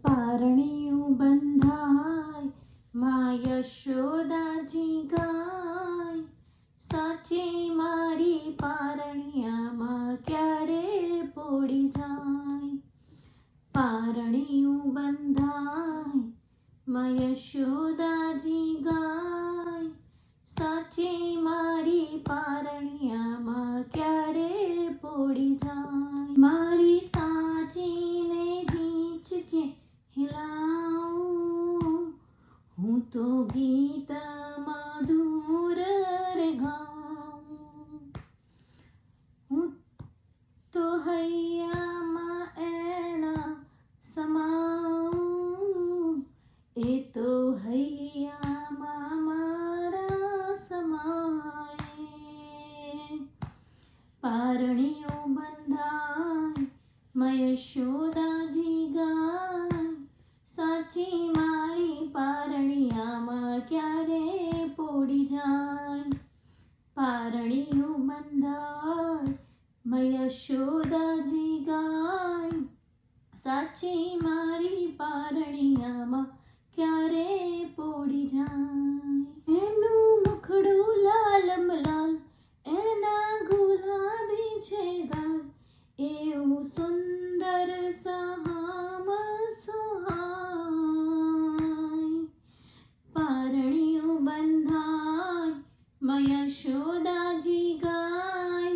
પારણિયું બંધાય માં યશોદાજી ગાય, સાચી મારી પારણિયામાં ક્યારે પોડી જાય. પારણિયું બંધાય માં યશોદાજી ગાય, સાચી મારી પારણિયામાં ક્યારે પોડી જાય. મારી સાચીને હિંચકે હિલાવું, હું તો ગીત મધુર રે ગાઉં. હું તો હૈયામાં એના સમાઉં, એ તો હૈયામાં મારા સમાય. પારણિયું બંધાય માં યશોદાજી ગાય, સાચી મારી પારણિયામાં ક્યારે પોડી જાય. પારણિયું બંધાય માં યશોદાજી ગાય, સાચી મારી પારણિયામાં ક્યારે પોડી જાય. એનું મુખડું લાલમ લાલ, એના ગુલાબી છે ગાલ, એવું સુંદર સહામ સુહાય. પારણિયું બંધાય માં યશોદાજી ગાય,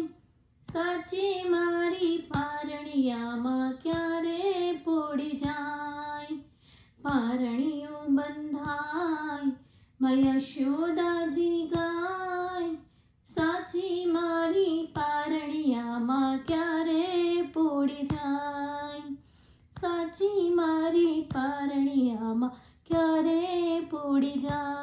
સાચી મારી પારણિયામાં ક્યારે પોડી જાય. પારણિયું બંધાય માં યશોદાજી ગાય, સાચી મારી પારણિયામાં ક્યારે પોડી જાય. સાચી મારી પારણિયામાં ક્યારે પોડી જાય.